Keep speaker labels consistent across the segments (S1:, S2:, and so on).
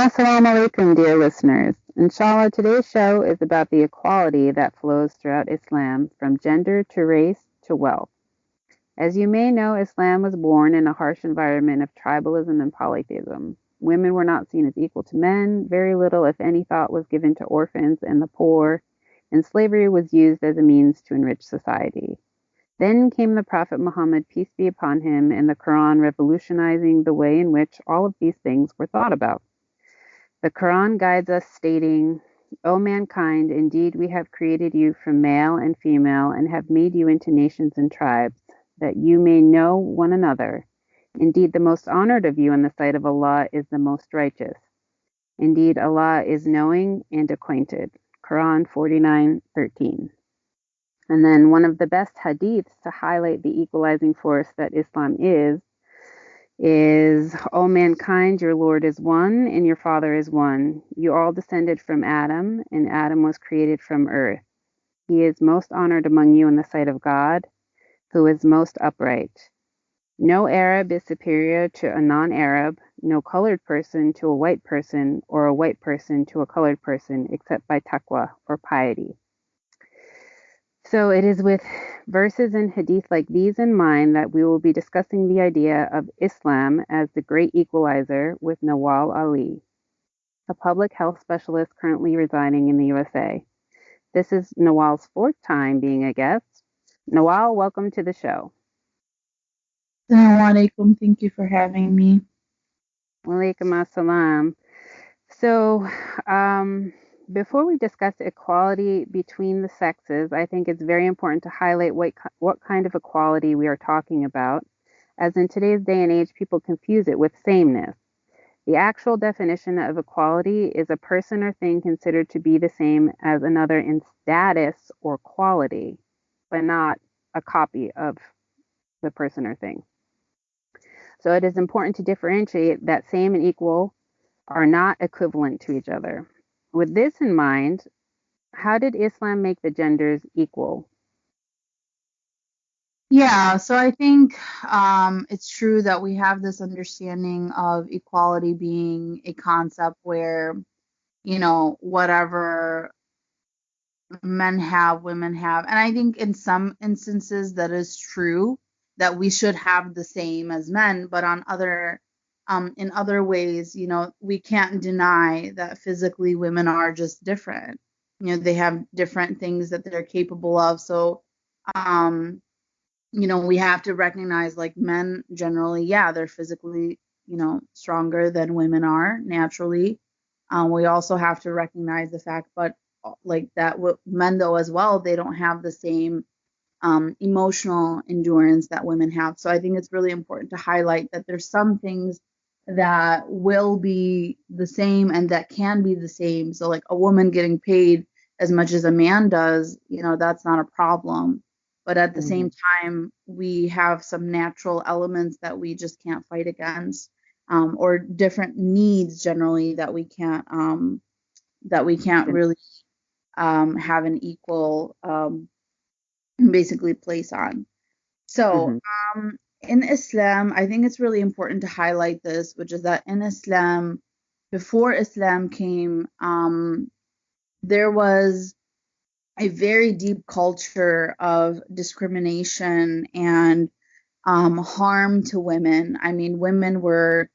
S1: Assalamu alaikum, dear listeners. Inshallah, today's show is about the equality that flows throughout Islam, from gender to race to wealth. As you may know, Islam was born in a harsh environment of tribalism and polytheism. Women were not seen as equal to men. Very little, if any, thought was given to orphans and the poor, and slavery was used as a means to enrich society. Then came the Prophet Muhammad, peace be upon him, and the Quran revolutionizing the way in which all of these things were thought about. The Quran guides us, stating, O mankind, indeed we have created you from male and female and have made you into nations and tribes, that you may know one another. Indeed, the most honored of you in the sight of Allah is the most righteous. Indeed, Allah is knowing and acquainted. Quran 49:13. And then one of the best hadiths to highlight the equalizing force that Islam is, O mankind, your Lord is one, and your Father is one. You all descended from Adam, and Adam was created from earth. He is most honored among you in the sight of God, who is most upright. No Arab is superior to a non-Arab, no colored person to a white person, or a white person to a colored person, except by taqwa, or piety. So it is with verses and hadith like these in mind that we will be discussing the idea of Islam as the great equalizer with Nawal Ali, a public health specialist currently residing in the USA. This is Nawal's fourth time being a guest. Nawal, welcome to the show.
S2: Assalamu alaikum. Thank you for having me.
S1: Walaikum assalam. So, before we discuss equality between the sexes, I think it's very important to highlight what kind of equality we are talking about, as in today's day and age, people confuse it with sameness. The actual definition of equality is a person or thing considered to be the same as another in status or quality, but not a copy of the person or thing. So it is important to differentiate that same and equal are not equivalent to each other. With this in mind, how did Islam make the genders equal?
S2: Yeah, so I think it's true that we have this understanding of equality being a concept where, whatever men have, women have. And I think in some instances that is true that we should have the same as men, but in other ways, we can't deny that physically women are just different. They have different things that they're capable of. So, we have to recognize, like, men generally, yeah, they're physically, stronger than women are naturally. We also have to recognize the fact, but like that, men though as well, they don't have the same emotional endurance that women have. So I think it's really important to highlight that there's some things that will be the same and that can be the same. So like a woman getting paid as much as a man does, that's not a problem. But at the same time, we have some natural elements that we just can't fight against, or different needs generally that we can't really have an equal basically place on. So in Islam, I think it's really important to highlight this, which is that in Islam, before Islam came, there was a very deep culture of discrimination and harm to women. I mean, women were,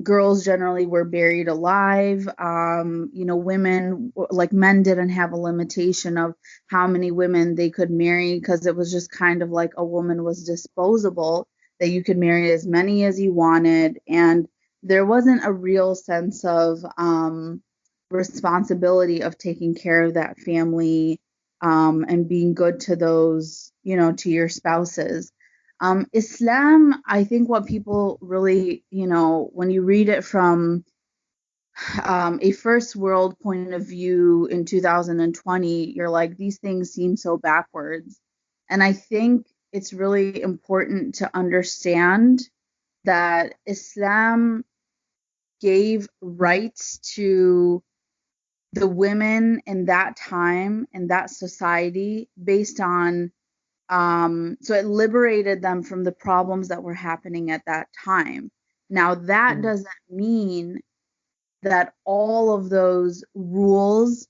S2: girls generally were buried alive. Women, like men, didn't have a limitation of how many women they could marry, because it was just kind of like a woman was disposable, that you could marry as many as you wanted. And there wasn't a real sense of responsibility of taking care of that family and being good to those, to your spouses. Islam, I think what people really, when you read it from a first world point of view in 2020, you're like, these things seem so backwards. And I think it's really important to understand that Islam gave rights to the women in that time, in that society, based on so it liberated them from the problems that were happening at that time. Now, that doesn't mean that all of those rules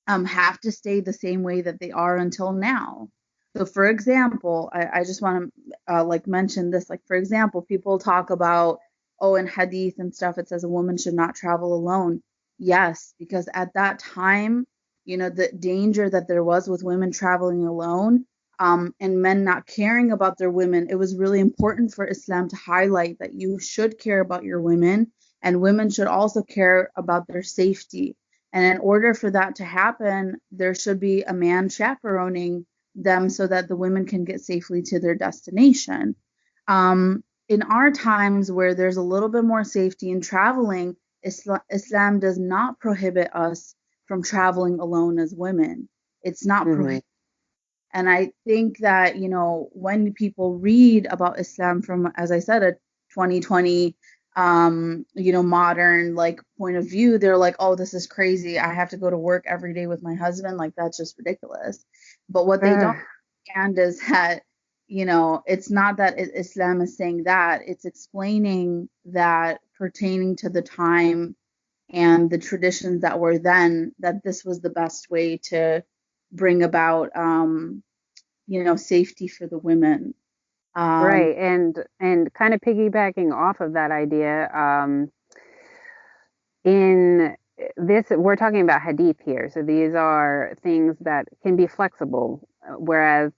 S2: have to stay the same way that they are until now. So, for example, I just want to like mention this. Like, for example, people talk about, oh, in hadith and stuff, it says a woman should not travel alone. Yes, because at that time, the danger that there was with women traveling alone, and men not caring about their women, it was really important for Islam to highlight that you should care about your women, and women should also care about their safety. And in order for that to happen, there should be a man chaperoning them so that the women can get safely to their destination. In our times where there's a little bit more safety in traveling, Islam does not prohibit us from traveling alone as women. It's not prohibited. And I think that, when people read about Islam from, as I said, a 2020, modern like point of view, they're like, oh, this is crazy. I have to go to work every day with my husband. Like, that's just ridiculous. But what they don't understand is that, it's not that Islam is saying that, it's explaining that pertaining to the time and the traditions that were then, that this was the best way to bring about, safety for the women.
S1: Right, and kind of piggybacking off of that idea, in this, we're talking about hadith here, so these are things that can be flexible, whereas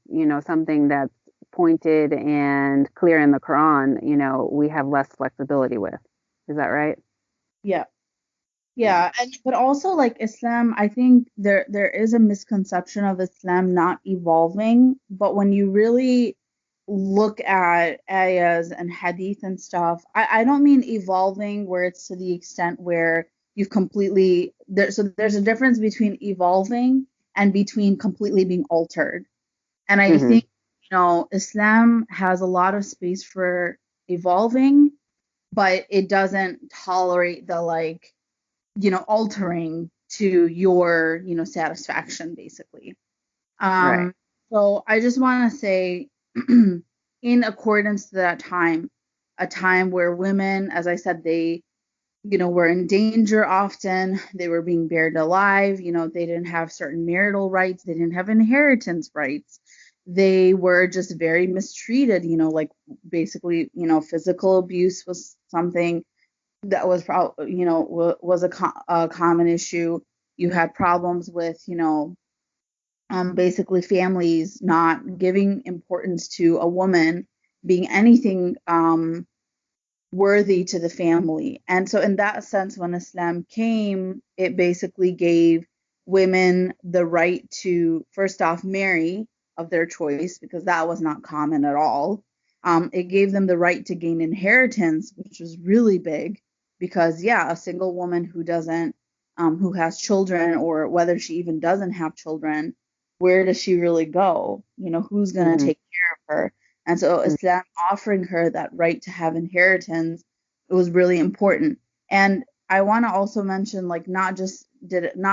S1: something that's pointed and clear in the Quran, we have less flexibility with. Is that right?
S2: Yeah. Yeah, but also like Islam, I think there is a misconception of Islam not evolving, but when you really look at ayahs and hadith and stuff, I don't mean evolving where it's to the extent where you've completely so there's a difference between evolving and between completely being altered. And I think, Islam has a lot of space for evolving, but it doesn't tolerate the like altering to your, satisfaction, basically.
S1: Right.
S2: So I just want to say, in accordance to that time, a time where women, as I said, they, were in danger often, they were being buried alive, they didn't have certain marital rights, they didn't have inheritance rights. They were just very mistreated, like basically, physical abuse was something that was probably, was a common issue. You had problems with, basically families not giving importance to a woman being anything worthy to the family. And so in that sense, when Islam came, it basically gave women the right to, first off, marry of their choice, because that was not common at all. It gave them the right to gain inheritance, which was really big, because yeah, a single woman who doesn't, who has children, or whether she even doesn't have children, where does she really go? Who's going to take care of her? And so Islam offering her that right to have inheritance, it was really important. And I want to also mention, like, not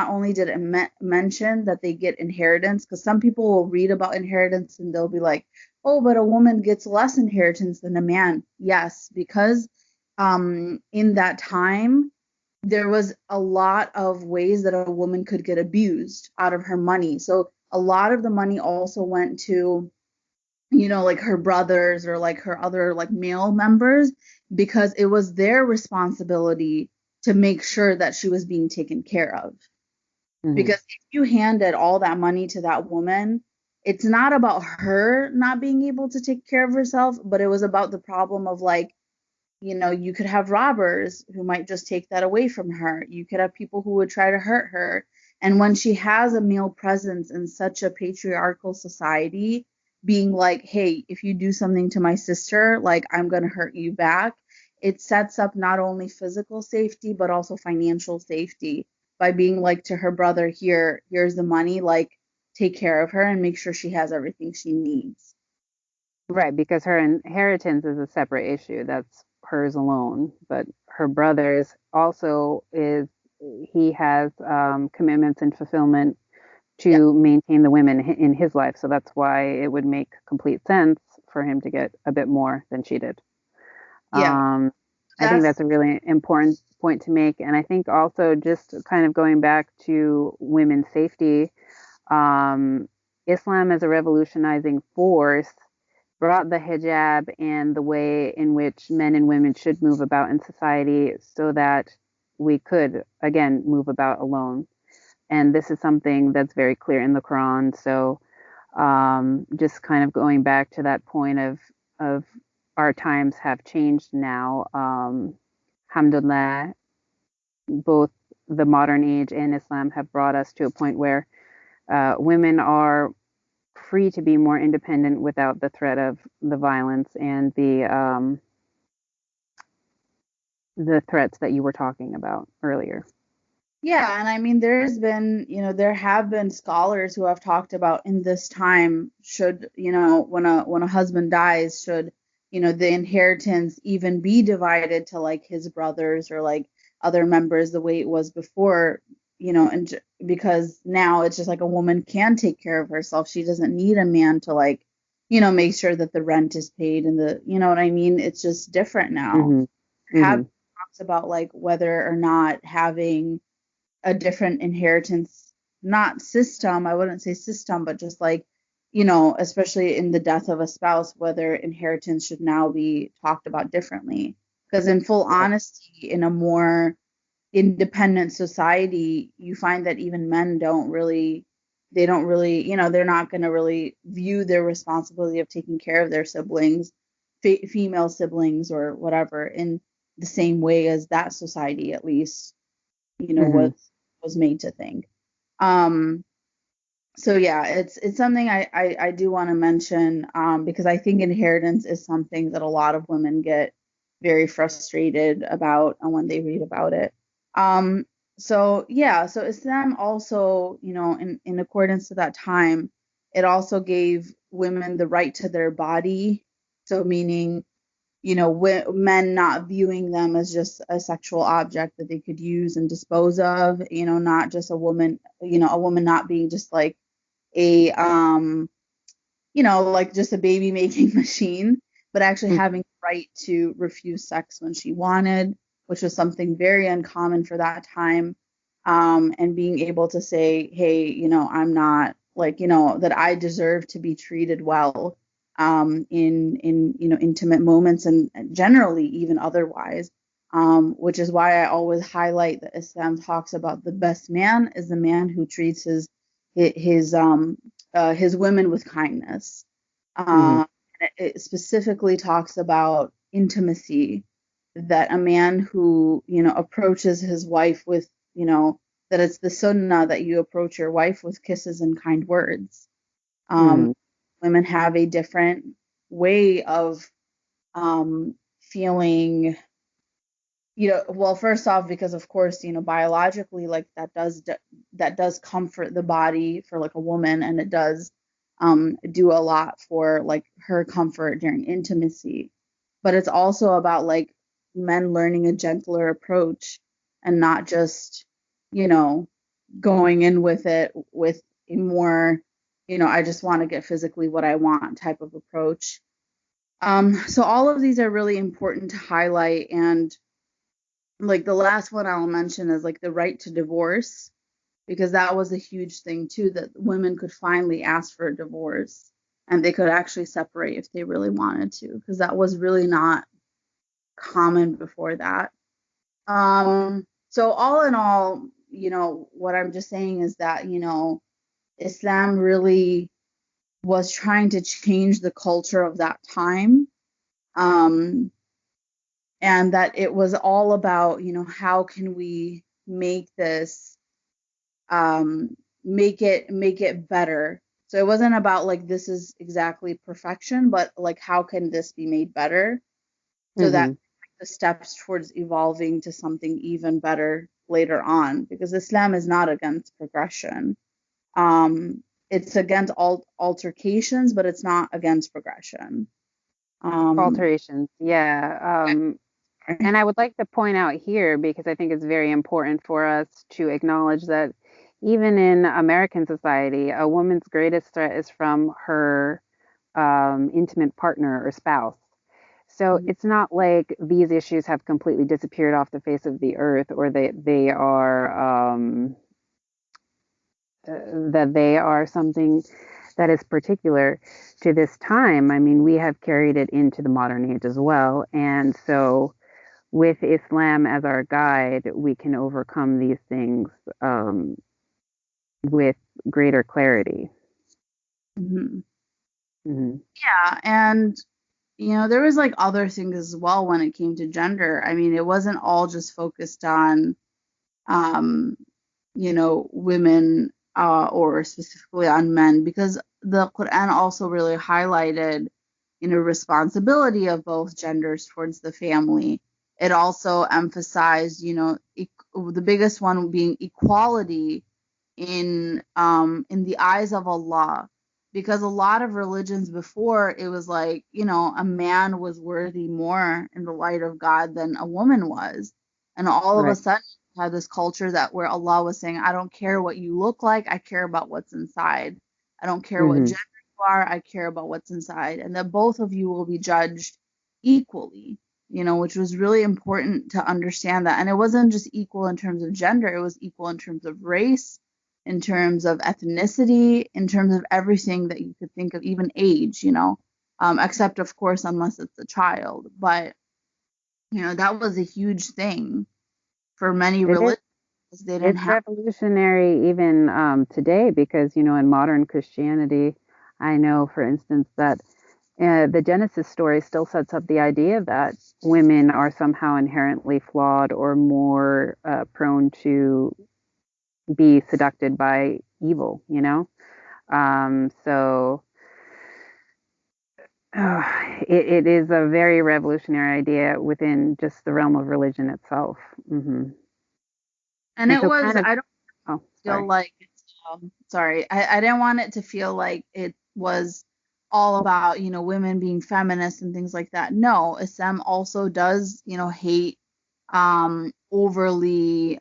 S2: only did it mention that they get inheritance, because some people will read about inheritance and they'll be like, oh, but a woman gets less inheritance than a man. Yes, because in that time, there was a lot of ways that a woman could get abused out of her money. So a lot of the money also went to, like her brothers or like her other like male members, because it was their responsibility to make sure that she was being taken care of. Because if you handed all that money to that woman, it's not about her not being able to take care of herself, but it was about the problem of like, you could have robbers who might just take that away from her. You could have people who would try to hurt her. And when she has a male presence in such a patriarchal society, being like, hey, if you do something to my sister, like I'm going to hurt you back, it sets up not only physical safety, but also financial safety by being like to her brother, here's the money, like take care of her and make sure she has everything she needs.
S1: Right, because her inheritance is a separate issue. That's hers alone. But her brother's also is, he has commitments and fulfillment
S2: Yeah.
S1: to maintain the women in his life. So that's why it would make complete sense for him to get a bit more than she did.
S2: Yeah.
S1: I think that's a really important point to make. And I think also just kind of going back to women's safety, um, Islam as a revolutionizing force brought the hijab and the way in which men and women should move about in society so that we could, again, move about alone. And this is something that's very clear in the Quran. So just kind of going back to that point of our times have changed now. Alhamdulillah, both the modern age and Islam have brought us to a point where women are free to be more independent without the threat of the violence and the threats that you were talking about earlier.
S2: Yeah, and I mean, there have been scholars who have talked about in this time, should, when a husband dies, should, the inheritance even be divided to like his brothers or like other members the way it was before, and because now it's just like a woman can take care of herself. She doesn't need a man to like, make sure that the rent is paid and you know what I mean? It's just different now.
S1: Mm-hmm.
S2: Have
S1: Mm-hmm.
S2: talks about like whether or not having a different inheritance, not system, I wouldn't say system, but just like, especially in the death of a spouse, whether inheritance should now be talked about differently. Because in full honesty, in a more independent society, you find that even men they don't really, they're not going to really view their responsibility of taking care of their siblings, female siblings or whatever, in the same way as that society, at least,
S1: Mm-hmm.
S2: was made to think. Um, so yeah, it's something I do want to mention, because I think inheritance is something that a lot of women get very frustrated about when they read about it. Um, so yeah, so Islam also, in accordance to that time, it also gave women the right to their body. So meaning, men not viewing them as just a sexual object that they could use and dispose of, not just a woman not being just like a like just a baby making machine, but actually having the right to refuse sex when she wanted, which was something very uncommon for that time. And being able to say, hey, I'm not like, that I deserve to be treated well, in intimate moments and generally even otherwise. Which is why I always highlight that Islam talks about the best man is the man who treats his women with kindness.
S1: Mm-hmm.
S2: It specifically talks about intimacy, that a man who, approaches his wife with, that it's the sunnah that you approach your wife with kisses and kind words. Um,
S1: Mm-hmm.
S2: Women have a different way of feeling, well, first off, because of course, biologically, like that does comfort the body for like a woman, and it does do a lot for like her comfort during intimacy. But it's also about like men learning a gentler approach and not just, you know, going in with it with a more, I just want to get physically what I want type of approach. So all of these are really important to highlight, and like the last one I'll mention is like the right to divorce, because that was a huge thing too, that women could finally ask for a divorce and they could actually separate if they really wanted to, because that was really not common before that. So all in all, what I'm just saying is that, Islam really was trying to change the culture of that time. Um, and that it was all about, how can we make this, make it better. So it wasn't about like this is exactly perfection, but like how can this be made better, so that
S1: Mm-hmm.
S2: the steps towards evolving to something even better later on, because Islam is not against progression. It's against altercations, but it's not against progression. um
S1: Alterations, yeah. And I would like to point out here, because I think it's very important for us to acknowledge that even in American society, a woman's greatest threat is from her intimate partner or spouse. So it's not like these issues have completely disappeared off the face of the earth, or they are that they are something that is particular to this time. I mean, we have carried it into the modern age as well, and so with Islam as our guide, we can overcome these things with greater clarity.
S2: Mm-hmm.
S1: Mm-hmm.
S2: Yeah, and there was like other things as well when it came to gender. I mean, it wasn't all just focused on um, women or specifically on men, because the Quran also really highlighted, responsibility of both genders towards the family. It also emphasized, the biggest one being equality in the eyes of Allah, because a lot of religions before, it was like, a man was worthy more in the light of God than a woman was. And all of a
S1: Right.
S2: sudden had this culture that where Allah was saying, I don't care what you look like, I care about what's inside. I don't care what
S1: Mm-hmm.
S2: gender you are, I care about what's inside. And that both of you will be judged equally, which was really important to understand that. And it wasn't just equal in terms of gender, it was equal in terms of race, in terms of ethnicity, in terms of everything that you could think of, even age, except of course, unless it's a child. But, that was a huge thing for many
S1: It is.
S2: religions. They didn't
S1: It's
S2: have.
S1: revolutionary even today because, in modern Christianity, I know, for instance, that the Genesis story still sets up the idea that women are somehow inherently flawed or more prone to be seducted by evil. So it is a very revolutionary idea within just the realm of religion itself. Mm-hmm.
S2: And
S1: And
S2: it
S1: so
S2: was,
S1: kind of,
S2: I don't
S1: oh,
S2: feel
S1: sorry.
S2: like it's, sorry, I didn't want it to feel like it was all about, women being feminists and things like that. No, Islam also does, hate overly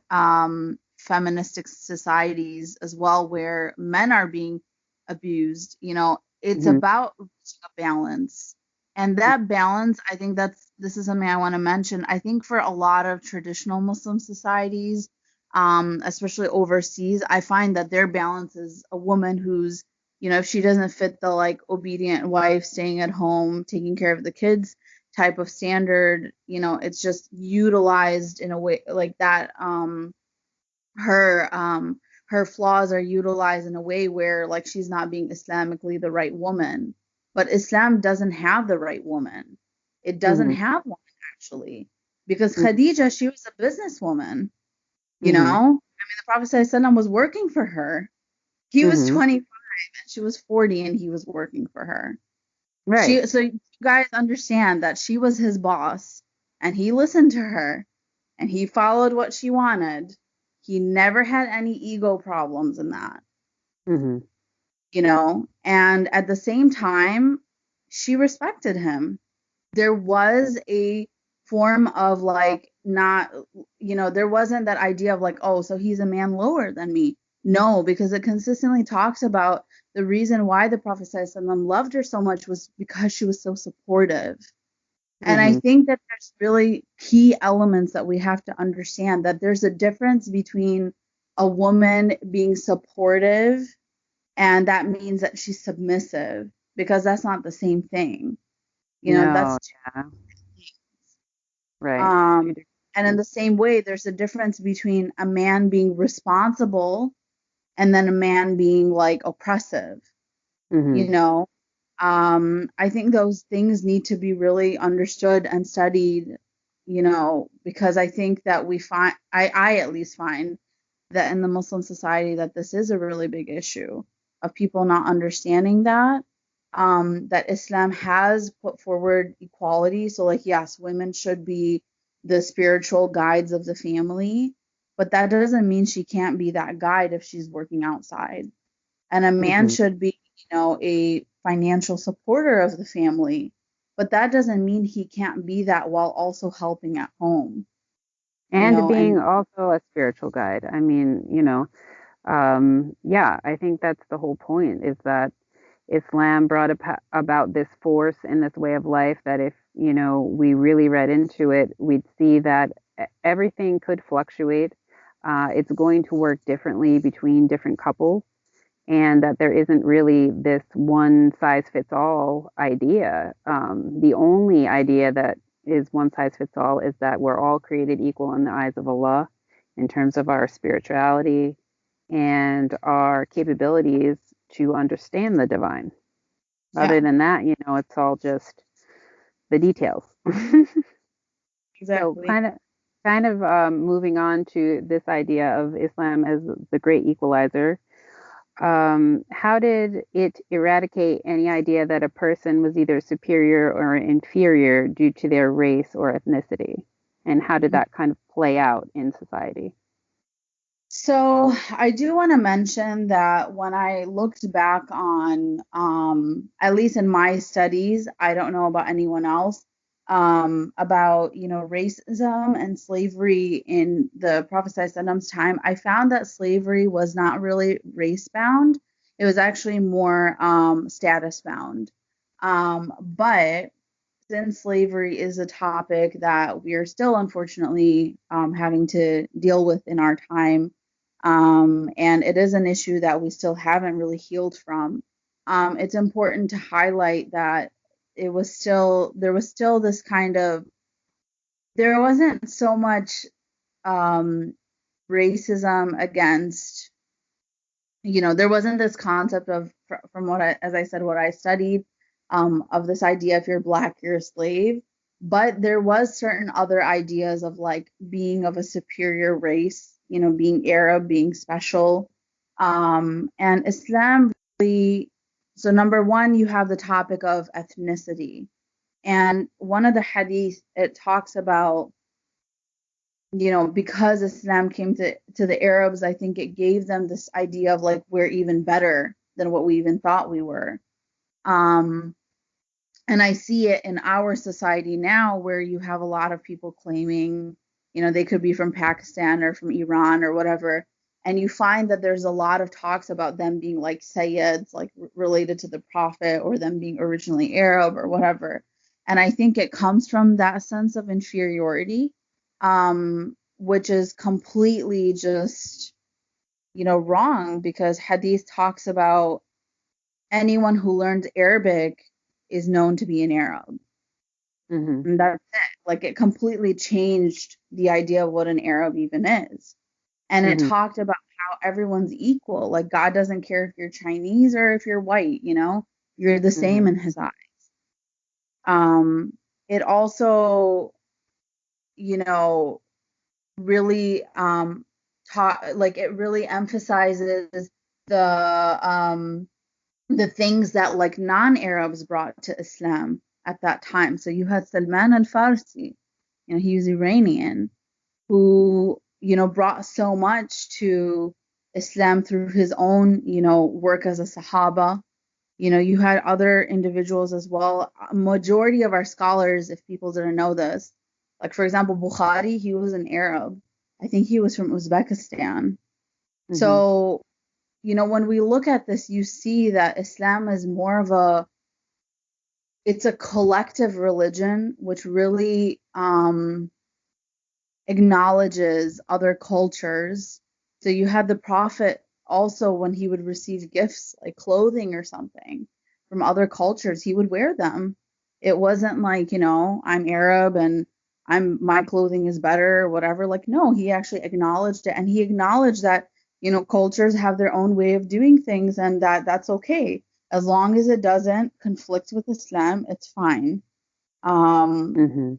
S2: feministic societies as well, where men are being abused. It's
S1: Mm-hmm.
S2: about reaching a balance. And that balance, I think this is something I want to mention. I think for a lot of traditional Muslim societies, especially overseas, I find that their balance is a woman who's, if she doesn't fit the like obedient wife, staying at home, taking care of the kids type of standard, it's just utilized in a way like that. Her flaws are utilized in a way where like she's not being Islamically the right woman. But Islam doesn't have the right woman. It doesn't
S1: Mm-hmm.
S2: have one, actually, because Khadija, she was a businesswoman.
S1: Mm-hmm.
S2: I mean, the Prophet ﷺ was working for her. He was
S1: Mm-hmm.
S2: 25 and she was 40 and he was working for her.
S1: Right.
S2: So you guys understand that she was his boss and he listened to her and he followed what she wanted. He never had any ego problems in that,
S1: Mm-hmm.
S2: and at the same time, she respected him. There was a form of like, not, there wasn't that idea of like, oh, so he's a man lower than me. No, because it consistently talks about the reason why the Prophet ﷺ loved her so much was because she was so supportive. And I
S1: Mm-hmm.
S2: think that there's really key elements that we have to understand, that there's a difference between a woman being supportive and that means that she's submissive, because that's not the same thing.
S1: No,
S2: That's
S1: yeah, right.
S2: Um, and in the same way, there's a difference between a man being responsible and then a man being like oppressive, you
S1: Mm-hmm.
S2: know. I think those things need to be really understood and studied, because I think that I at least find that in the Muslim society that this is a really big issue of people not understanding that Islam has put forward equality. So like, yes, women should be the spiritual guides of the family, but that doesn't mean she can't be that guide if she's working outside. And a man
S1: Mm-hmm.
S2: should be, a financial supporter of the family, but that doesn't mean he can't be that while also helping at home,
S1: And being
S2: and
S1: also a spiritual guide. I mean, yeah, I think that's the whole point is that, Islam brought about this force and this way of life that if, we really read into it, we'd see that everything could fluctuate. It's going to work differently between different couples, and that there isn't really this one size fits all idea. The only idea that is one size fits all is that we're all created equal in the eyes of Allah in terms of our spirituality and our capabilities to understand the divine.
S2: Yeah,
S1: Other than that, it's all just the details. So
S2: exactly.
S1: kind of moving on to this idea of Islam as the great equalizer. How did it eradicate any idea that a person was either superior or inferior due to their race or ethnicity? And how did that kind of play out in society?
S2: So I do want to mention that when I looked back on, at least in my studies, I don't know about anyone else, about, racism and slavery in the Prophet Prophet's time, I found that slavery was not really race bound. It was actually more status bound. But since slavery is a topic that we are still unfortunately having to deal with in our time, and it is an issue that we still haven't really healed from. It's important to highlight that there was still this kind of, there wasn't so much um, racism against, there wasn't this concept of, from what as I said, what I studied, of this idea if you're black, you're a slave. But there was certain other ideas of like being of a superior race, being Arab, being special. And Islam really, so number one, you have the topic of ethnicity. And one of the hadith, it talks about, because Islam came to the Arabs, I think it gave them this idea of like we're even better than what we even thought we were. Um, and I see it in our society now where you have a lot of people claiming, they could be from Pakistan or from Iran or whatever. And you find that there's a lot of talks about them being like Sayyids, like related to the Prophet, or them being originally Arab or whatever. And I think it comes from that sense of inferiority, which is completely just, wrong, because Hadith talks about anyone who learns Arabic is known to be an Arab.
S1: Mm-hmm.
S2: And that's it. Like it completely changed the idea of what an Arab even is. And it
S1: Mm-hmm.
S2: talked about how everyone's equal. Like God doesn't care if you're Chinese or if you're white, you're the
S1: Mm-hmm.
S2: same in his eyes. It also, you know, really taught, like it really emphasizes the things that like non-Arabs brought to Islam at that time. So you had Salman al-Farsi, he was Iranian, who, brought so much to Islam through his own, work as a Sahaba. You had other individuals as well. A majority of our scholars, if people didn't know this, like for example, Bukhari, he was an Arab. I think he was from Uzbekistan.
S1: Mm-hmm.
S2: So, when we look at this, you see that Islam is more of it's a collective religion, which really acknowledges other cultures. So you had the Prophet also, when he would receive gifts like clothing or something from other cultures, he would wear them. It wasn't like, I'm Arab and my clothing is better or whatever. Like, no, he actually acknowledged it, and he acknowledged that, cultures have their own way of doing things, and that's okay. As long as it doesn't conflict with Islam, it's fine. Um,
S1: Mm-hmm.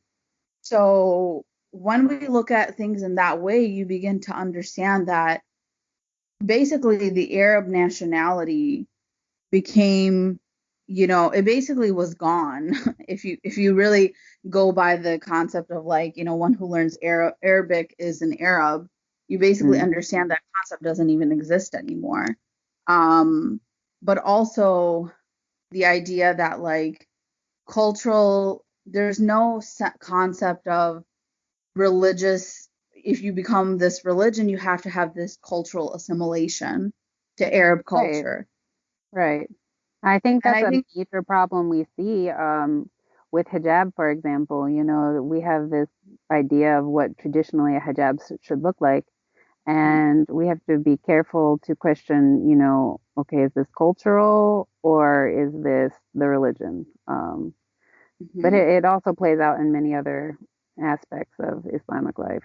S2: so when we look at things in that way, you begin to understand that basically the Arab nationality became, it basically was gone. If you really go by the concept of like, one who learns Arabic is an Arab, you basically
S1: Mm-hmm.
S2: understand that concept doesn't even exist anymore. Um, but also the idea that like there's no concept of religious, if you become this religion, you have to have this cultural assimilation to Arab
S1: Right.
S2: culture.
S1: Right. I think
S2: And
S1: that's
S2: I
S1: a
S2: think,
S1: major problem we see with hijab, for example. You know, we have this idea of what traditionally a hijab should look like, and we have to be careful to question, you know, okay, is this cultural or is this the religion? But
S2: mhm.
S1: it also plays out in many other aspects of Islamic life.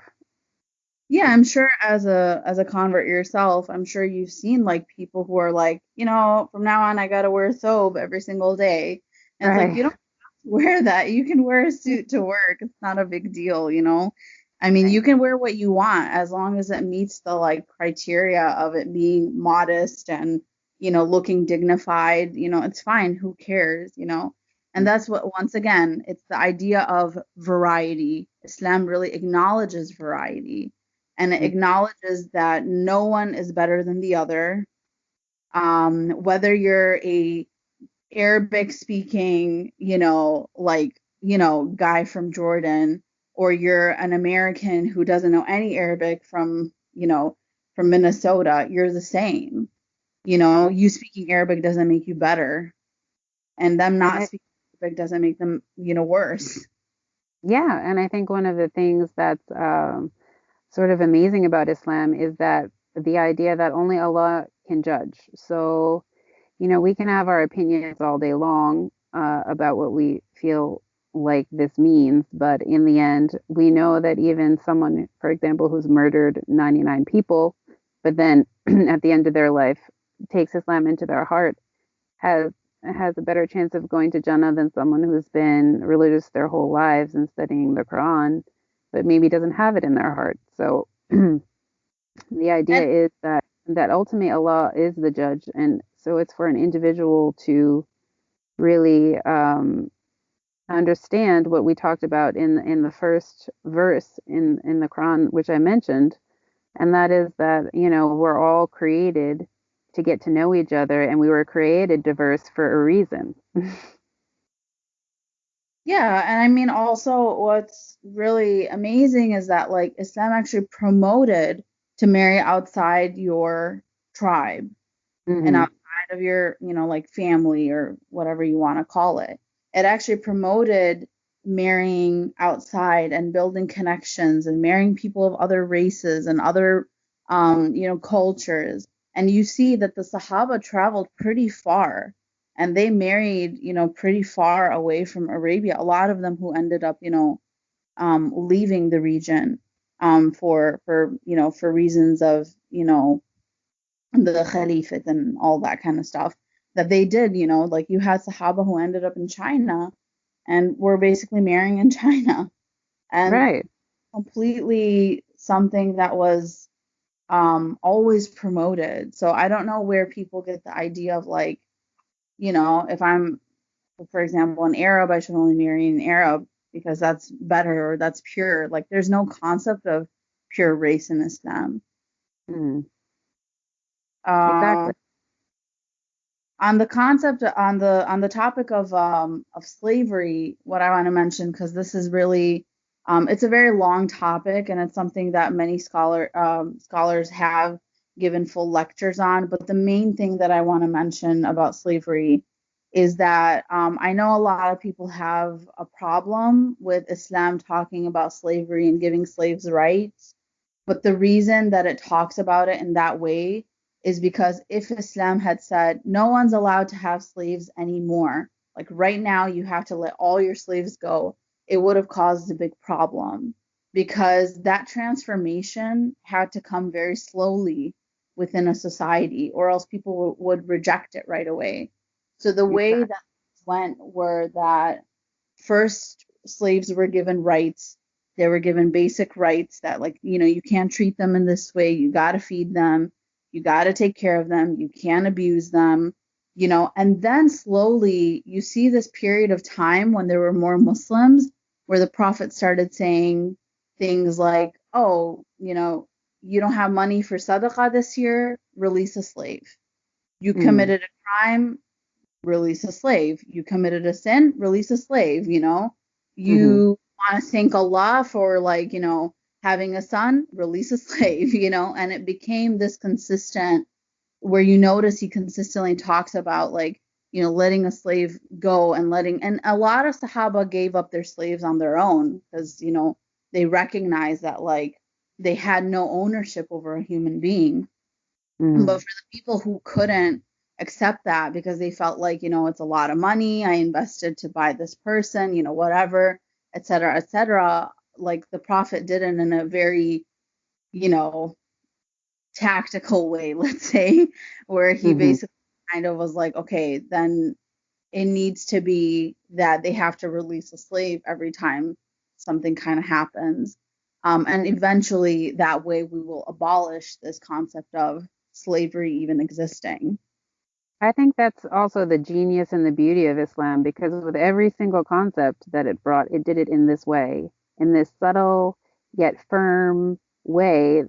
S2: Yeah, I'm sure as a convert yourself, I'm sure you've seen like people who are like, from now on I gotta wear a thobe every single day. And it's like
S1: Right.
S2: you don't have to wear that. You can wear a suit to work. It's not a big deal. I mean, you
S1: Right.
S2: can wear what you want as long as it meets the like criteria of it being modest and, looking dignified, it's fine. Who cares? And that's what, once again, it's the idea of variety. Islam really acknowledges variety, and it acknowledges that no one is better than the other. Whether you're a Arabic speaking, guy from Jordan, or you're an American who doesn't know any Arabic from Minnesota, you're the same. You speaking Arabic doesn't make you better, and them
S1: And
S2: not speaking Arabic doesn't make them, worse.
S1: yeah, and I think one of the things that's sort of amazing about Islam is that the idea that only Allah can judge. So, you know, we can have our opinions all day long about what we feel like this means, but in the end, we know that even someone, for example, who's murdered 99 people, but then at the end of their life takes Islam into their heart, has a better chance of going to Jannah than someone who's been religious their whole lives and studying the Quran, but maybe doesn't have it in their heart. So the idea
S2: And
S1: is that ultimately Allah is the judge, and so it's for an individual to really understand what we talked about in the first verse in the Quran, which I mentioned, and that is that, you know, we're all created to get to know each other, and we were created diverse for a reason.
S2: yeah, and I mean also what's really amazing is that like Islam actually promoted to marry outside your tribe and
S1: Hmm.
S2: outside of your, like family or whatever you want to call it. It actually promoted marrying outside and building connections and marrying people of other races and other, cultures. And you see that the Sahaba traveled pretty far and they married, pretty far away from Arabia. A lot of them who ended up, leaving the region for reasons of, the Khalifate and all that kind of stuff that they did, like you had Sahaba who ended up in China and were basically marrying in China, and
S1: Right.
S2: completely something that was always promoted. So I don't know where people get the idea of like, if I'm, for example, an Arab, I should only marry an Arab because that's better or that's pure. Like there's no concept of pure race in Islam.
S1: Mm.
S2: Uh,
S1: Exactly.
S2: on the concept on the topic of slavery, what I want to mention, because this is really it's a very long topic and it's something that many scholars have given full lectures on. But the main thing that I want to mention about slavery is that I know a lot of people have a problem with Islam talking about slavery and giving slaves rights, but the reason that it talks about it in that way is because if Islam had said no one's allowed to have slaves anymore, like right now you have to let all your slaves go, it would have caused a big problem because that transformation had to come very slowly within a society, or else people would reject it right away. So the way
S1: Exactly.
S2: that went were that first slaves were given rights. They were given basic rights that, like, you can't treat them in this way. You got to feed them. You got to take care of them. You can't abuse them. And then slowly you see this period of time when there were more Muslims where the Prophet started saying things like, oh, you don't have money for sadaqah this year, release a slave. You
S1: Mm.
S2: committed a crime, release a slave. You committed a sin, release a slave.
S1: Hmm.
S2: You want to thank Allah for, like, having a son, release a slave. And it became this consistent where you notice he consistently talks about like letting a slave go and and a lot of Sahaba gave up their slaves on their own because, they recognized that like they had no ownership over a human being. But
S1: Mm-hmm.
S2: for the people who couldn't accept that because they felt like, it's a lot of money, I invested to buy this person, whatever, et cetera, like the Prophet did it in a very, you know, tactical way, let's say, where he
S1: Mm-hmm.
S2: basically kind of was like, okay, then it needs to be that they have to release a slave every time something kind of happens. And eventually, that way, we will abolish this concept of slavery even existing.
S1: I think that's also the genius and the beauty of Islam because with every single concept that it brought, it did it in this way, in this subtle yet firm way,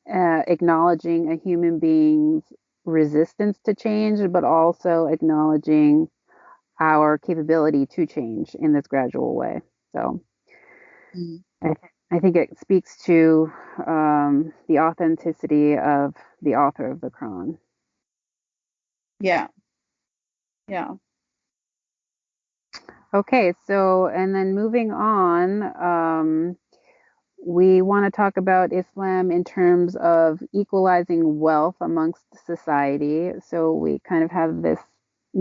S1: acknowledging a human being's resistance to change, but also acknowledging our capability to change in this gradual way. So
S2: Mm.
S1: I think it speaks to the authenticity of the author of the Quran.
S2: Yeah, yeah.
S1: Okay, so and then moving on, we want to talk about Islam in terms of equalizing wealth amongst society. So we kind of have this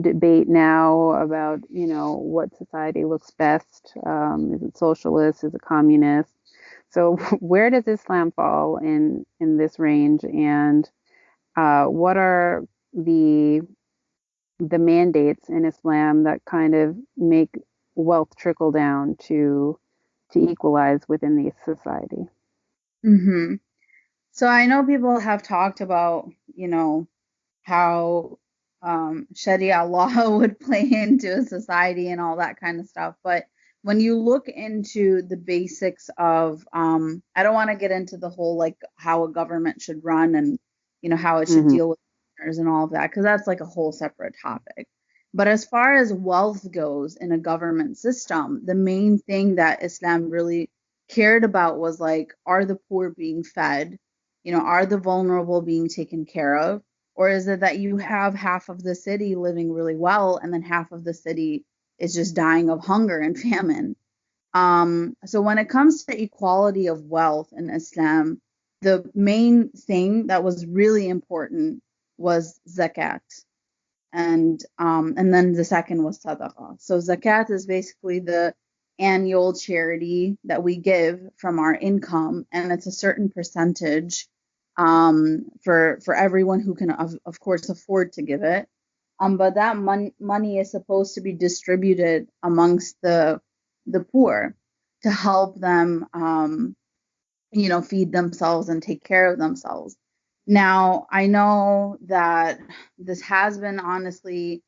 S1: debate now about, what society looks best. Is it socialist? Is it communist? So where does Islam fall in this range, and what are the the mandates in Islam that kind of make wealth trickle down to equalize within the society?
S2: hmm So I know people have talked about, how Sharia law would play into a society and all that kind of stuff. But when you look into the basics of, I don't want to get into the whole like how a government should run and, how it should
S1: Hmm.
S2: deal with partners and all of that, because that's like a whole separate topic. But as far as wealth goes in a government system, the main thing that Islam really cared about was like, are the poor being fed? Are the vulnerable being taken care of? Or is it that you have half of the city living really well and then half of the city is just dying of hunger and famine? So when it comes to equality of wealth in Islam, the main thing that was really important was zakat. And then the second was sadaqah. So zakat is basically the annual charity that we give from our income, and it's a certain percentage for everyone who can of course afford to give it. But that money is supposed to be distributed amongst the poor to help them feed themselves and take care of themselves. Now, I know that this has been honestly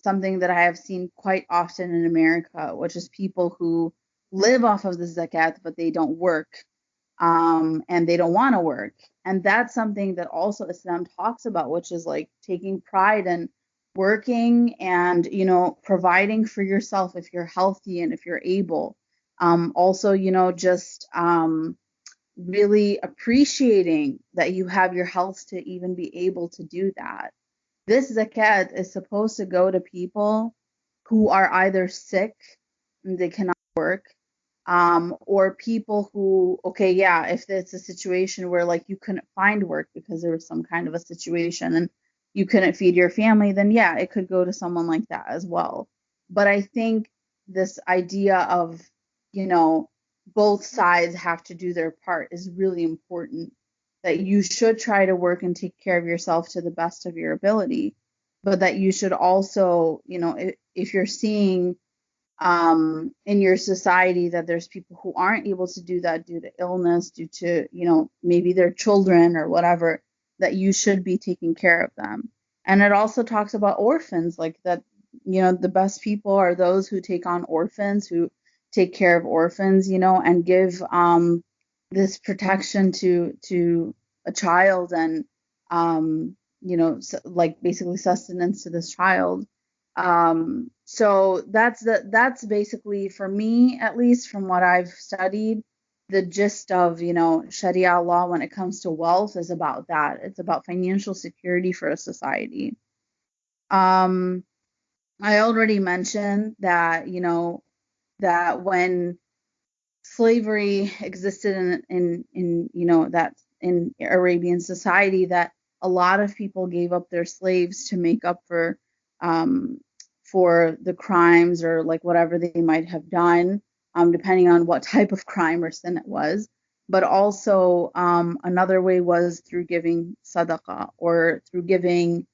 S2: something that I have seen quite often in America, which is people who live off of the zakat, but they don't work, and they don't want to work. And that's something that also Islam talks about, which is like taking pride in working and, providing for yourself if you're healthy and if you're able. Also, just really appreciating that you have your health to even be able to do that. This zakat is supposed to go to people who are either sick and they cannot work, or people who, okay, yeah, if it's a situation where like you couldn't find work because there was some kind of a situation and you couldn't feed your family, then yeah, it could go to someone like that as well. But I think this idea of, you know, both sides have to do their part is really important. That you should try to work and take care of yourself to the best of your ability, but that you should also, if you're seeing in your society that there's people who aren't able to do that due to illness, due to, maybe their children or whatever, that you should be taking care of them. And it also talks about orphans, like that, the best people are those who take on orphans, who take care of orphans, and give this protection to a child and, like basically sustenance to this child. So that's basically for me, at least from what I've studied, the gist of, Sharia law when it comes to wealth is about that. It's about financial security for a society. Um, I already mentioned that, that when slavery existed in that in Arabian society, that a lot of people gave up their slaves to make up um, for the crimes or like whatever they might have done, depending on what type of crime or sin it was. But also another way was through giving sadaqah or through giving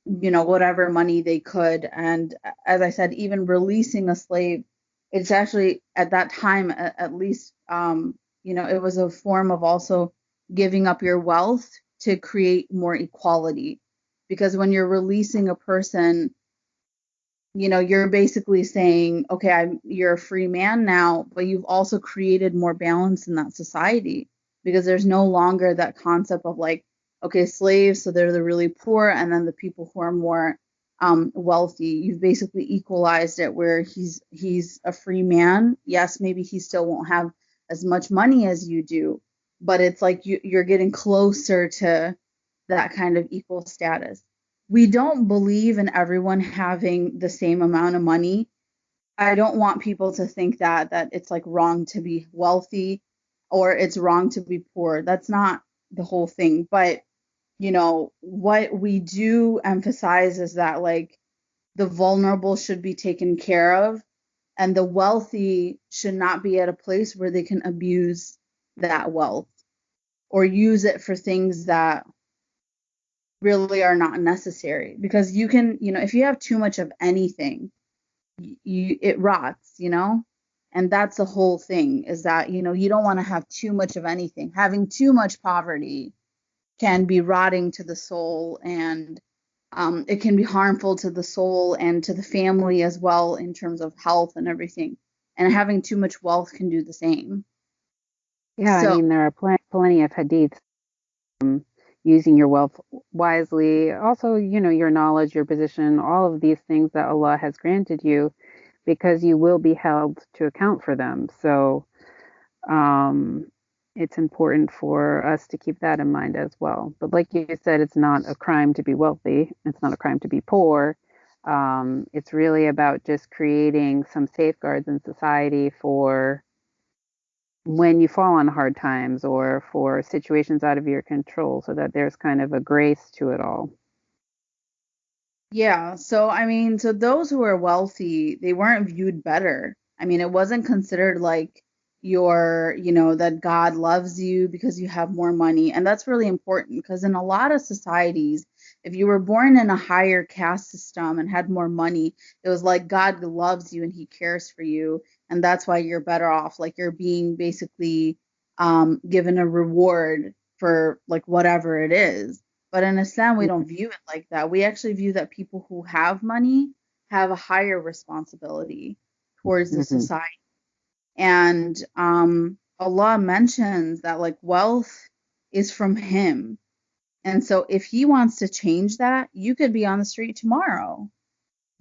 S2: whatever money they could. And as I said, even releasing a slave, it's actually at that time, at least, it was a form of also giving up your wealth to create more equality. Because when you're releasing a person, you're basically saying, okay, you're a free man now, but you've also created more balance in that society because there's no longer that concept of like, okay, slaves, so they're the really poor, and then the people who are more wealthy. You've basically equalized it where he's a free man. Yes, maybe he still won't have as much money as you do, but it's like you're getting closer to that kind of equal status. We don't believe in everyone having the same amount of money. I don't want people to think that it's like wrong to be wealthy or it's wrong to be poor. That's not the whole thing. But, what we do emphasize is that like the vulnerable should be taken care of and the wealthy should not be at a place where they can abuse that wealth or use it for things that really are not necessary, because you can, if you have too much of anything, it rots, and that's the whole thing, is that you don't want to have too much of anything. Having too much poverty can be rotting to the soul, and it can be harmful to the soul and to the family as well in terms of health and everything, and having too much wealth can do the same.
S1: Yeah, I
S2: So
S1: mean, there are plenty of hadiths using your wealth wisely. Also, your knowledge, your position, all of these things that Allah has granted you, because you will be held to account for them. So, um, it's important for us to keep that in mind as well. But like you said, it's not a crime to be wealthy. It's not a crime to be poor. It's really about just creating some safeguards in society for when you fall on hard times or for situations out of your control, so that there's kind of a grace to it all.
S2: yeah, so I mean, so those who are wealthy, they weren't viewed better. I mean, it wasn't considered like that God loves you because you have more money. And that's really important because in a lot of societies, if you were born in a higher caste system and had more money, it was like God loves you and he cares for you. And that's why you're better off. Like you're being basically given a reward for like whatever it is. But in Islam, we don't view it like that. We actually view that people who have money have a higher responsibility towards the
S1: Mm-hmm.
S2: society. And Allah mentions that like wealth is from Him. And so if He wants to change that, you could be on the street tomorrow.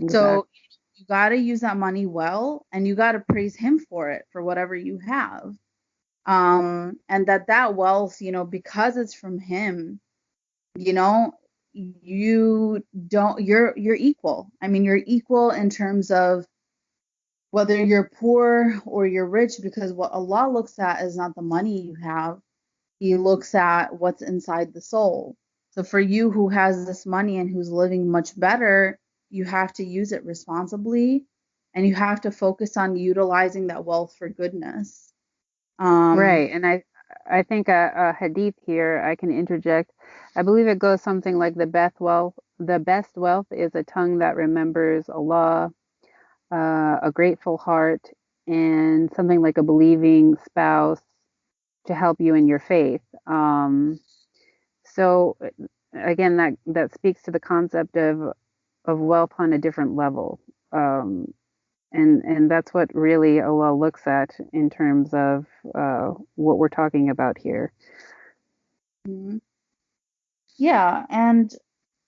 S2: So
S1: Exactly.
S2: you got to use that money well and you got to praise Him for it, for whatever you have. And that wealth, because it's from Him, you know you don't you're equal. I mean, you're equal in terms of whether you're poor or you're rich, because what Allah looks at is not the money you have. He looks at what's inside the soul. So for you who has this money and who's living much better, you have to use it responsibly and you have to focus on utilizing that wealth for goodness. um
S1: Right. And I think a hadith here I can interject. I believe it goes something like the best wealth is a tongue that remembers Allah, a grateful heart, and something like a believing spouse to help you in your faith. So again, that speaks to the concept of wealth on a different level. Um, and that's what really Allah looks at in terms of what we're talking about here.
S2: mhm. Yeah, and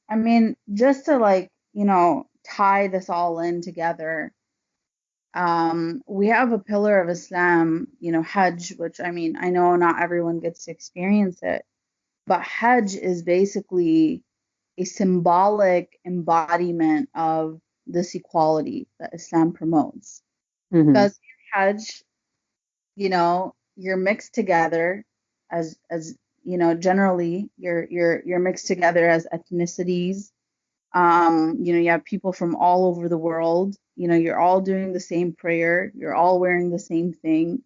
S2: I mean, just to like, tie this all in together, we have a pillar of Islam, Hajj, which I mean, I know not everyone gets to experience it, but Hajj is basically a symbolic embodiment of this equality that Islam promotes.
S1: Mm-hmm.
S2: Because in Hajj, you're mixed together as generally you're mixed together as ethnicities. You have people from all over the world. You're all doing the same prayer. You're all wearing the same thing.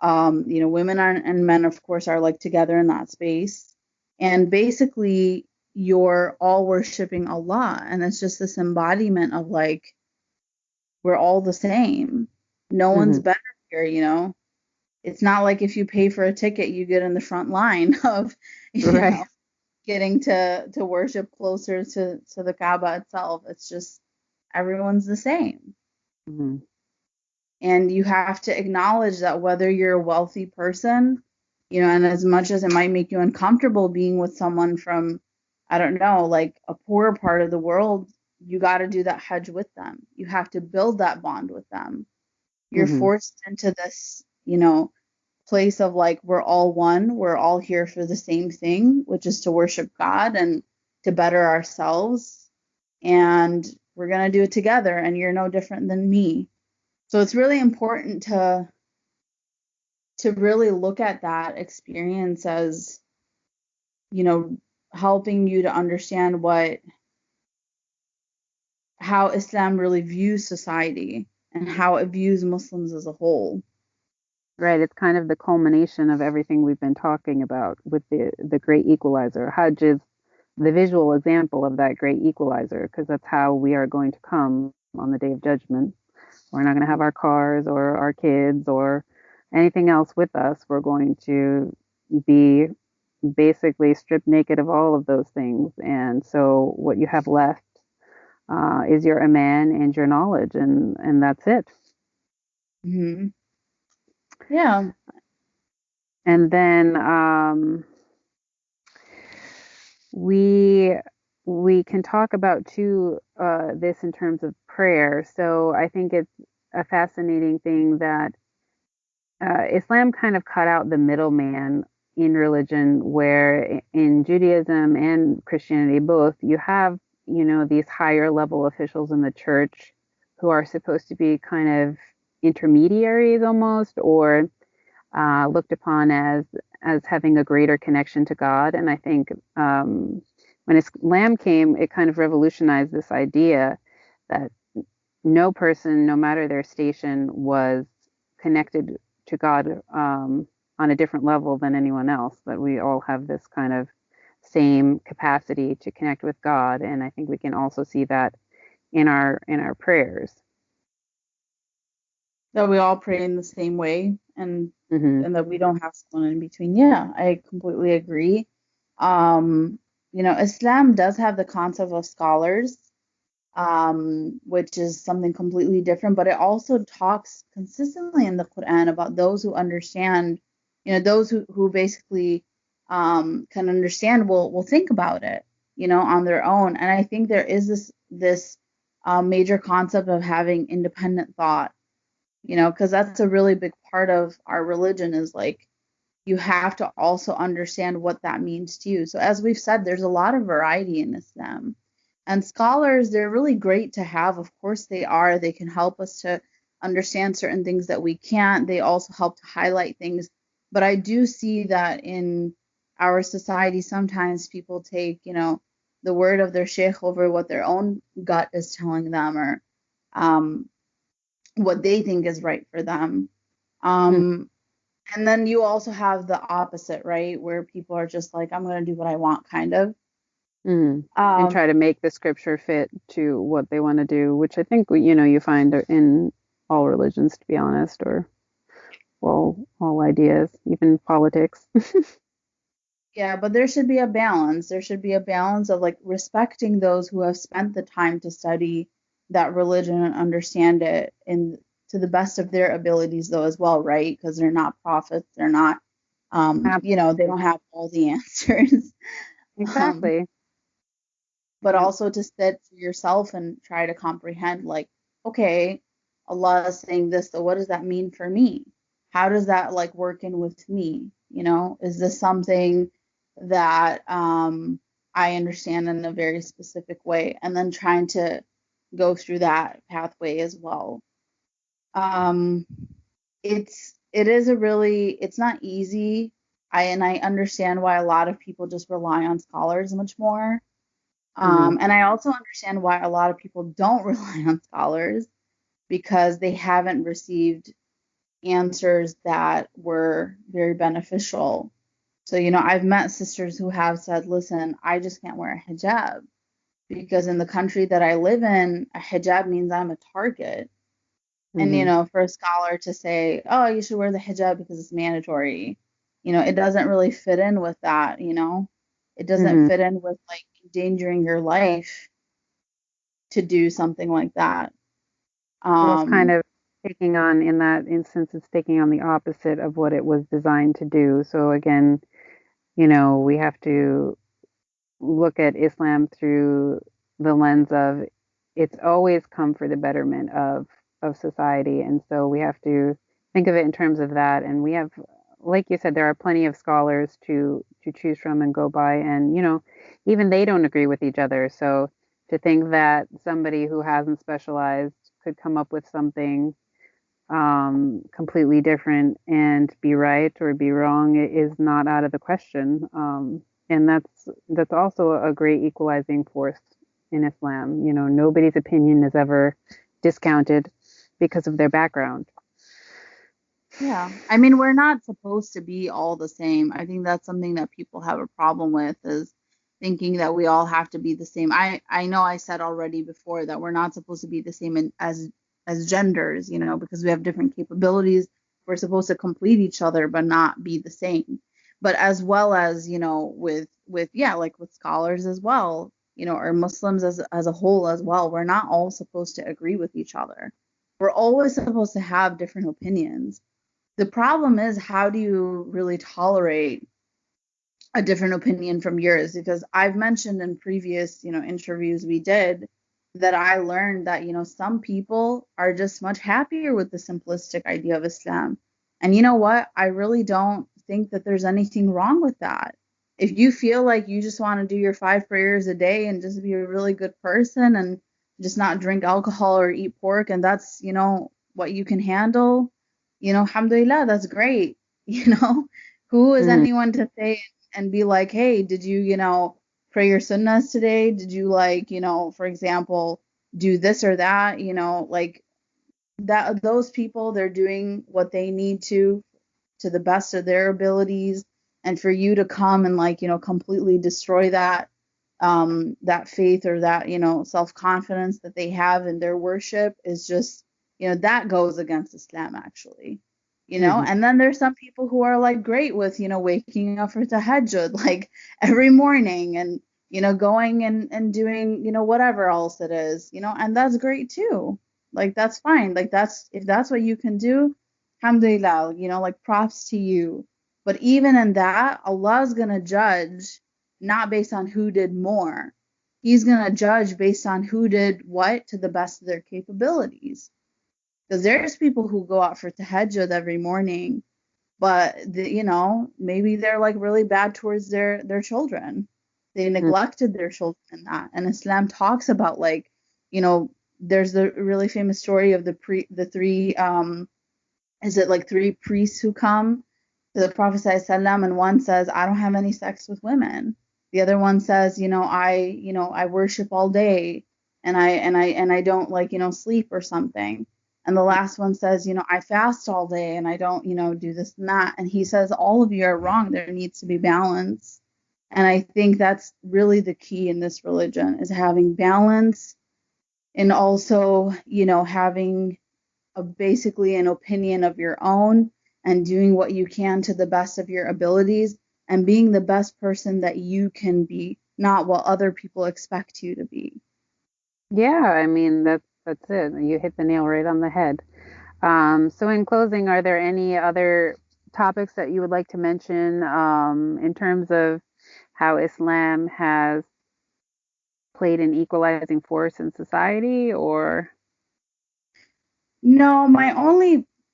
S2: Women and men, of course, are like together in that space. And basically, you're all worshiping Allah. And it's just this embodiment of like, we're all the same. No one's
S1: Mm-hmm.
S2: better here. It's not like if you pay for a ticket, you get in the front line of,
S1: Right.
S2: getting to worship closer to the Kaaba itself. It's just everyone's the same.
S1: Mm-hmm.
S2: And you have to acknowledge that whether you're a wealthy person, and as much as it might make you uncomfortable being with someone from, I don't know, like a poorer part of the world, you got to do that Hajj with them. You have to build that bond with them. You're
S1: Mm-hmm.
S2: forced into this, place of like, we're all one, we're all here for the same thing, which is to worship God and to better ourselves. And we're going to do it together, and you're no different than me. So it's really important to really look at that experience as, you know, helping you to understand how Islam really views society and how it views Muslims as a whole.
S1: Right. It's kind of the culmination of everything we've been talking about with the great equalizer. Hajj is the visual example of that great equalizer, because that's how we are going to come on the day of judgment. We're not going to have our cars or our kids or anything else with us. We're going to be basically stripped naked of all of those things. And so what you have left is your Aman and your knowledge, and that's it.
S2: Hmm. Yeah.
S1: And then we we can talk about too this in terms of prayer. So I think it's a fascinating thing that Islam kind of cut out the middleman in religion, where in Judaism and Christianity both, you have, these higher level officials in the church who are supposed to be kind of intermediaries almost, or looked upon as having a greater connection to God. And I think when Islam came, it kind of revolutionized this idea that no person, no matter their station, was connected to God on a different level than anyone else. That we all have this kind of same capacity to connect with God, and I think we can also see that in our prayers.
S2: That we all pray in the same way, and
S1: Hmm.
S2: that we don't have someone in between. Yeah, I completely agree. Um, Islam does have the concept of scholars, which is something completely different, but it also talks consistently in the Quran about those who understand, those who basically can understand, will think about it, on their own. And I think there is this major concept of having independent thought, because that's a really big part of our religion, is like, you have to also understand what that means to you. So as we've said, there's a lot of variety in Islam. And scholars, they're really great to have. Of course they are. They can help us to understand certain things that we can't. They also help to highlight things. But I do see that in our society, sometimes people take, the word of their sheikh over what their own gut is telling them, or um, what they think is right for them. Um, and then you also have the opposite, right? Where people are just like, I'm going to do what I want, kind of.
S1: Hmm. And
S2: Um,
S1: try to make the scripture fit to what they want to do, which I think you find in all religions, to be honest, or all ideas, even politics.
S2: yeah, but there should be a balance. There should be a balance of like respecting those who have spent the time to study that religion and understand it, and to the best of their abilities, though, as well, right? Because they're not prophets. They're not, they
S1: Absolutely.
S2: don't have all the answers. Um,
S1: Exactly.
S2: but
S1: Yep.
S2: also to sit for yourself and try to comprehend, like, okay, Allah is saying this, so what does that mean for me? How does that like work in with me? Is this something that I understand in a very specific way, and then trying to go through that pathway as well. Um, it's not easy. I understand why a lot of people just rely on scholars much more.
S1: Mm-hmm.
S2: And I also understand why a lot of people don't rely on scholars because they haven't received answers that were very beneficial. So, I've met sisters who have said, listen, I just can't wear a hijab because in the country that I live in, a hijab means I'm a target. And,
S1: Mm-hmm.
S2: for a scholar to say, oh, you should wear the hijab because it's mandatory, it doesn't really fit in with that, it doesn't
S1: Mm-hmm.
S2: fit in with like endangering your life to do something like that.
S1: Well, it's kind
S2: Um,
S1: of taking on, in that instance, it's taking on the opposite of what it was designed to do. So again, we have to look at Islam through the lens of it's always come for the betterment of society, and so we have to think of it in terms of that. And we have, like you said, there are plenty of scholars to choose from and go by, and even they don't agree with each other. So to think that somebody who hasn't specialized could come up with something completely different and be right or be wrong is not out of the question. And that's also a great equalizing force in Islam. Nobody's opinion is ever discounted because of their background.
S2: Yeah. I mean, we're not supposed to be all the same. I think that's something that people have a problem with is thinking that we all have to be the same. I know I said already before that we're not supposed to be the same as genders, because we have different capabilities. We're supposed to complete each other but not be the same. But as well as, with yeah, like with scholars as well, or Muslims as a whole as well, we're not all supposed to agree with each other. We're always supposed to have different opinions. The problem is, how do you really tolerate a different opinion from yours? Because I've mentioned in previous, interviews we did that I learned that, some people are just much happier with the simplistic idea of Islam. And you know what? I really don't think that there's anything wrong with that. If you feel like you just want to do your 5 prayers a day and just be a really good person and just not drink alcohol or eat pork, and that's, what you can handle, alhamdulillah, that's great. You know, who is
S1: Mm-hmm.
S2: anyone to say and be like, hey, did you, pray your sunnahs today? Did you like, for example, do this or that? Like that, those people, they're doing what they need to the best of their abilities. And for you to come and like, completely destroy that faith or that, self-confidence that they have in their worship is just, that goes against Islam actually.
S1: Mm-hmm.
S2: And then there's some people who are like great with, waking up for tahajjud like every morning and, going and doing, whatever else it is, and that's great too. Like that's fine. Like that's, if that's what you can do, alhamdulillah, like props to you. But even in that, Allah's gonna judge not based on who did more. He's gonna judge based on who did what to the best of their capabilities. Because there's people who go out for tahajjud every morning, but maybe they're like really bad towards their children. They neglected their children in that. And Islam talks about like, you know, there's the really famous story of the three is it like three priests who come to the Prophet ﷺ, and one says, I don't have any sex with women. The other one says, I worship all day and I don't like, sleep or something. And the last one says, I fast all day and I don't, do this and that. And he says, all of you are wrong. There needs to be balance. And I think that's really the key in this religion is having balance and also, having basically an opinion of your own and doing what you can to the best of your abilities and being the best person that you can be, not what other people expect you to be.
S1: Yeah, I mean that's it. You hit the nail right on the head. So in closing, are there any other topics that you would like to mention in terms of how Islam has played an equalizing force in society, or?
S2: No,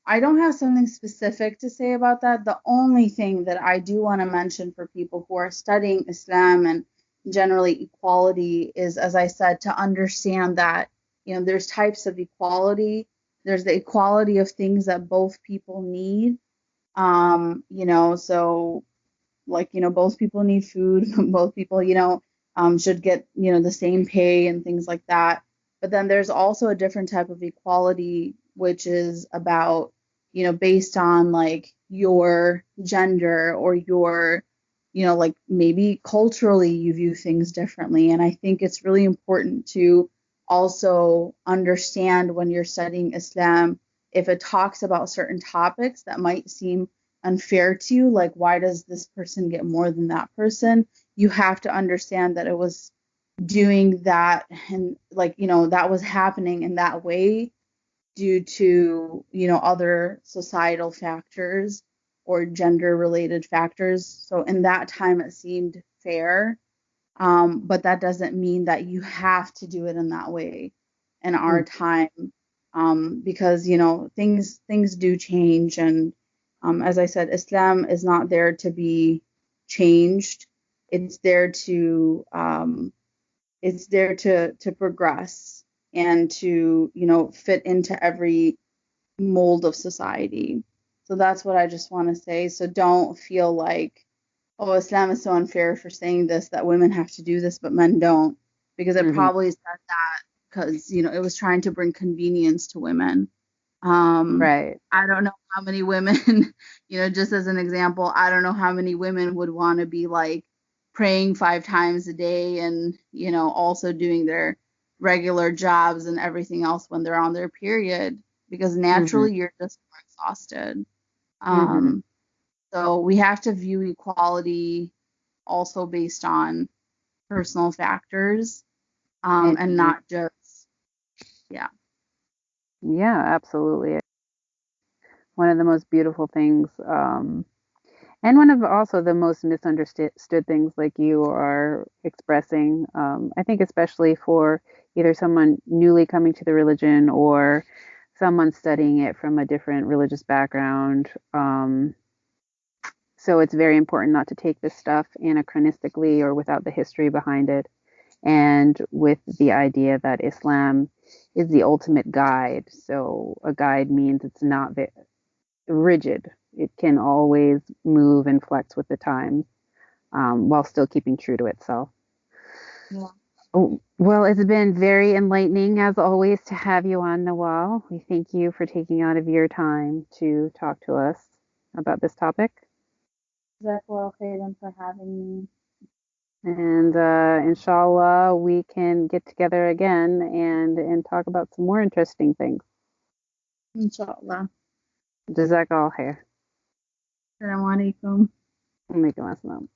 S2: I don't have something specific to say about that. The only thing that I do want to mention for people who are studying Islam and, generally equality is, as I said, to understand that, there's types of equality. There's the equality of things that both people need. So like, both people need food, both people, should get, the same pay and things like that. But then there's also a different type of equality, which is about, based on like your gender or your, like maybe culturally you view things differently. And I think it's really important to also understand when you're studying Islam, if it talks about certain topics that might seem unfair to you, like why does this person get more than that person? You have to understand that it was doing that, and like, that was happening in that way due to, other societal factors or gender related factors. So in that time it seemed fair, but that doesn't mean that you have to do it in that way in our time, because things do change, and as I said, Islam is not there to be changed. It's there to progress and to fit into every mold of society. So that's what I just want to say. So don't feel like, oh, Islam is so unfair for saying this, that women have to do this, but men don't, because it
S1: Mm-hmm.
S2: probably said that because, it was trying to bring convenience to women.
S1: Right.
S2: I don't know how many women, just as an example, I don't know how many women would want to be like praying 5 times a day and, also doing their regular jobs and everything else when they're on their period, because
S1: Mm-hmm.
S2: naturally you're just more exhausted.
S1: Mm-hmm.
S2: Um, so we have to view equality also based on personal factors, and
S1: And
S2: not just, yeah.
S1: yeah, absolutely. One of the most beautiful things, and one of also the most misunderstood things, like you are expressing. I think especially for either someone newly coming to the religion or someone studying it from a different religious background. So it's very important not to take this stuff anachronistically or without the history behind it, and with the idea that Islam is the ultimate guide. So a guide means it's not rigid. It can always move and flex with the times, while still keeping true to itself.
S2: Yeah.
S1: Oh, well, it's been very enlightening, as always, to have you on, Nawal. We thank you for taking out of your time to talk to us about this topic.
S2: Jazakallah khairan for having me.
S1: And inshallah, we can get together again and talk about some more interesting things.
S2: Inshallah.
S1: Jazakallah khair.
S2: Assalamu alaikum.
S1: Alaikum assalam.